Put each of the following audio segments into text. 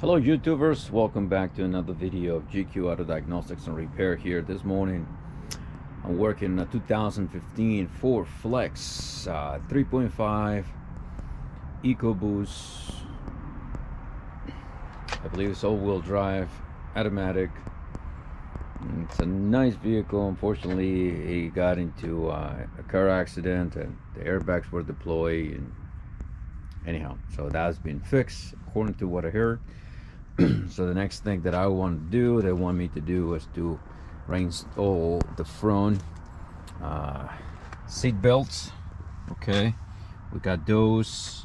Hello YouTubers, welcome back to another video of GQ Auto Diagnostics and Repair. Here this morning I'm working a 2015 Ford Flex 3.5 EcoBoost. I believe it's all-wheel drive, automatic. It's a nice vehicle. Unfortunately, he got into a car accident and the airbags were deployed, and anyhow, so that's been fixed according to what I heard. So the next thing that I want to do, they want me to do, is to reinstall the front seat belts. Okay, we got those.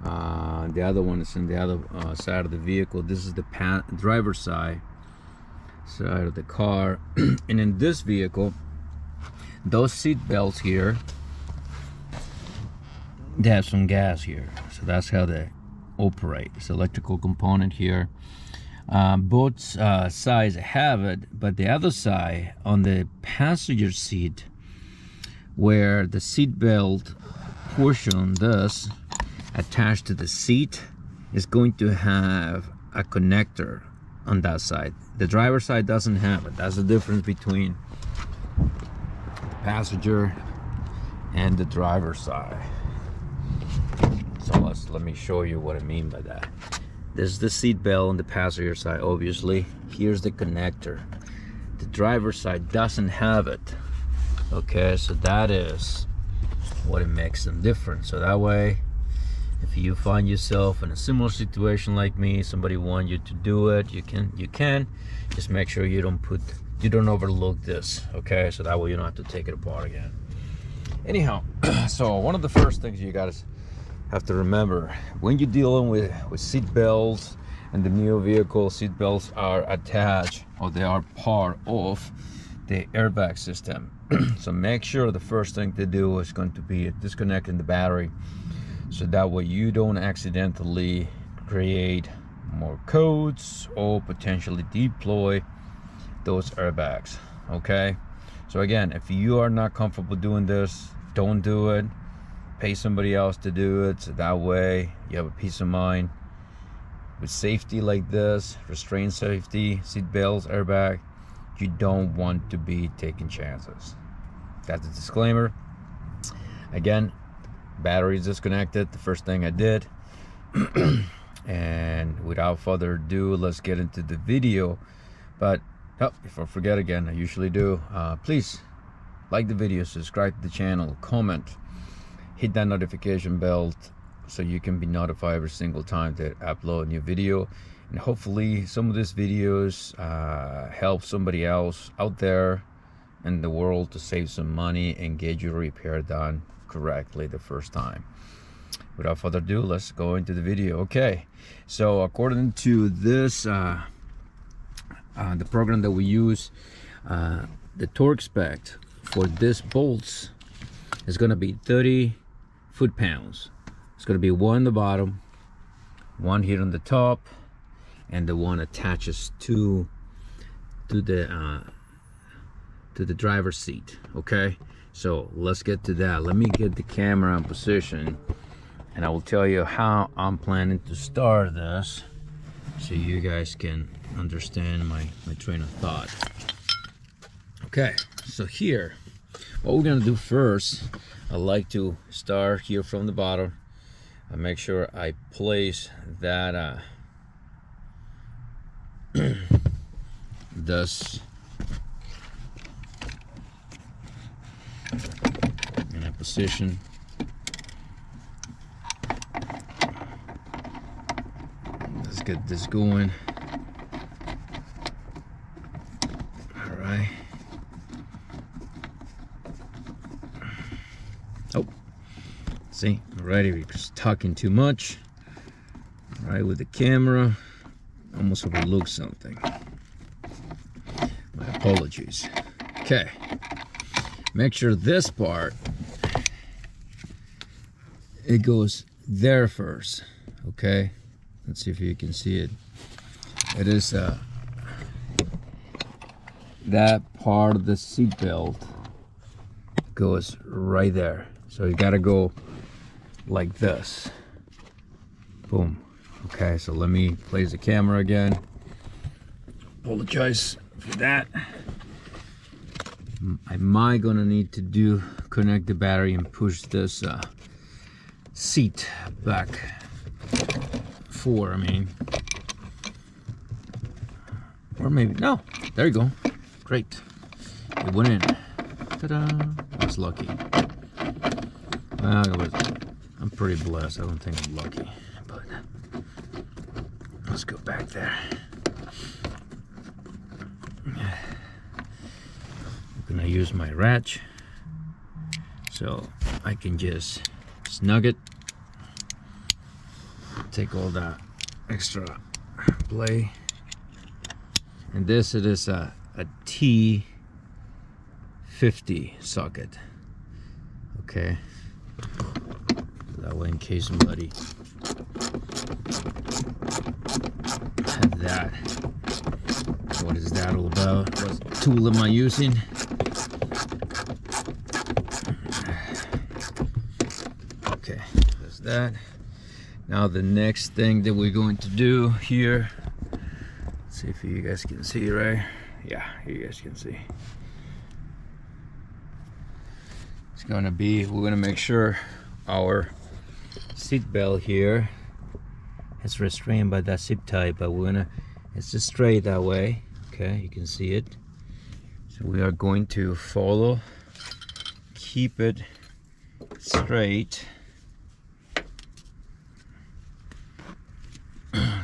The other one is in the other side of the vehicle. This is the driver's side of the car. And in this vehicle, those seat belts here, they have some gas here, so that's how they operate. It's electrical component here. Both sides have it, but the other side on the passenger seat, where the seat belt portion, this attached to the seat, is going to have a connector on that side. The driver's side doesn't have it. That's the difference between the passenger and the driver's side. So let me show you what I mean by that. This is the seat belt on the passenger side, obviously. Here's the connector. The driver's side doesn't have it. Okay, so that is what it makes them different. So that way, if you find yourself in a similar situation like me, somebody wants you to do it, you can. Just make sure you don't overlook this. Okay, so that way you don't have to take it apart again. Anyhow, so one of the first things you gotta have to remember when you're dealing with seat belts, and the new vehicle seat belts are attached, or they are part of the airbag system. So make sure the first thing to do is going to be disconnecting the battery, so that way you don't accidentally create more codes or potentially deploy those airbags. Okay, so again, if you are not comfortable doing this, don't do it. Pay somebody else to do it, so that way you have a peace of mind. With safety like this, restraint safety, seat belts, airbag, you don't want to be taking chances. That's a disclaimer. Again, battery is disconnected, the first thing I did. And without further ado, let's get into the video. But if I forget again, I usually do, please like the video, subscribe to the channel, comment, hit that notification bell so you can be notified every single time that I upload a new video. And hopefully some of these videos help somebody else out there in the world to save some money and get your repair done correctly the first time. Without further ado, let's go into the video. Okay, so according to this the program that we use, the torque spec for this bolts is going to be 30 foot-pounds. It's going to be one on the bottom, one here on the top, and the one attaches to the driver's seat. Okay, so let's get to that. Let me get the camera in position, and I will tell you how I'm planning to start this, so you guys can understand my train of thought. Okay, so here, what we're gonna do first, I like to start here from the bottom and make sure I place that this in a position. Let's get this going. All right. Oh, see, already we're just talking too much. All right, with the camera, almost overlooked something. My apologies. Okay, make sure this part, it goes there first. Okay, let's see if you can see it. It is that part of the seat belt goes right there. So you gotta go like this. Boom. Okay, so let me place the camera again. Apologize for that. I might gonna need to connect the battery and push this seat back forward, I mean. Or maybe, no, there you go. Great, it went in. Ta-da, that's lucky. Well, I'm pretty blessed, I don't think I'm lucky, but let's go back there. I'm gonna use my ratchet so I can just snug it, take all that extra play. And this, it is a T50 socket. Okay, that way in case somebody had that. What is that all about? What tool am I using? Okay, there's that. Now the next thing that we're going to do here, let's see if you guys can see, right? Yeah, you guys can see. It's gonna be, we're gonna make sure our seat belt here is restrained by that zip tie, but we're gonna, it's just straight that way. Okay, you can see it. So we are going to follow, keep it straight,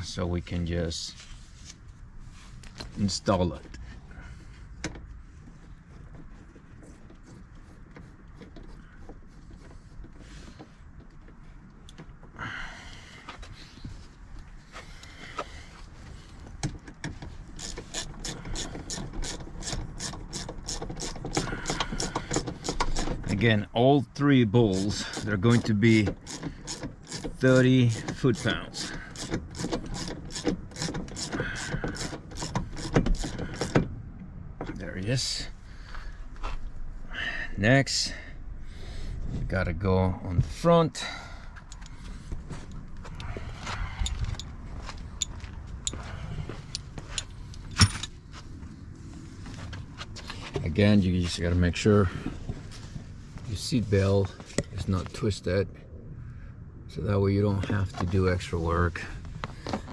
so we can just install it. Again, all three bulls, they're going to be 30 foot-pounds. There he is. Next, we gotta go on the front. Again, you just gotta make sure your seat belt is not twisted, so that way you don't have to do extra work.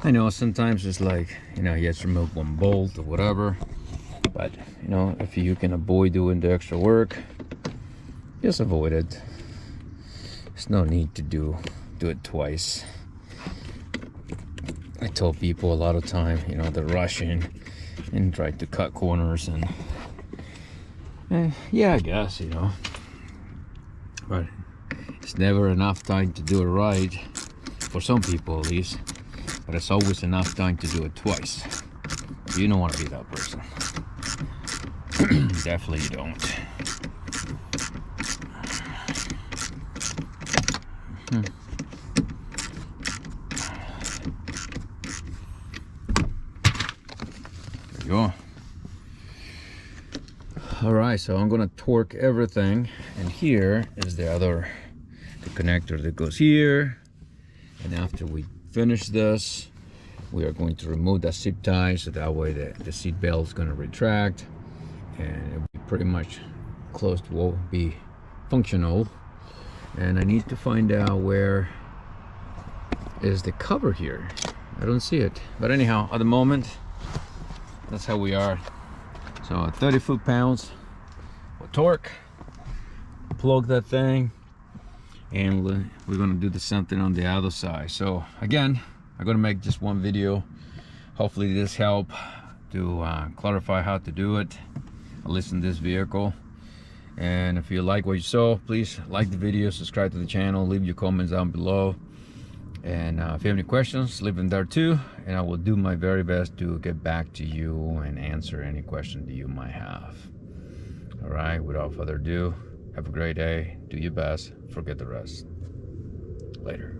I know sometimes it's like, you know, you have to remove one bolt or whatever, but you know, if you can avoid doing the extra work, just avoid it. There's no need to do it twice. I tell people a lot of time, you know, they're rushing and try to cut corners, and yeah, I guess, you know, but it's never enough time to do it right, for some people at least, but it's always enough time to do it twice. You don't want to be that person. Definitely you don't. There you go. Alright, so I'm gonna torque everything, and here is the connector that goes here, and after we finish this, we are going to remove that zip tie, so that way the seat belt is going to retract and it'll be pretty much close to what will be functional. And I need to find out where is the cover here. I don't see it, but anyhow, at the moment, that's how we are. So 30 foot-pounds of torque, plug that thing, and we're gonna do the same thing on the other side. So again, I'm gonna make just one video. Hopefully this help to clarify how to do it, at least in this vehicle. And if you like what you saw, please like the video, subscribe to the channel, leave your comments down below. And if you have any questions, leave them there too, and I will do my very best to get back to you and answer any question that you might have. All right, without further ado, have a great day, do your best, forget the rest. Later.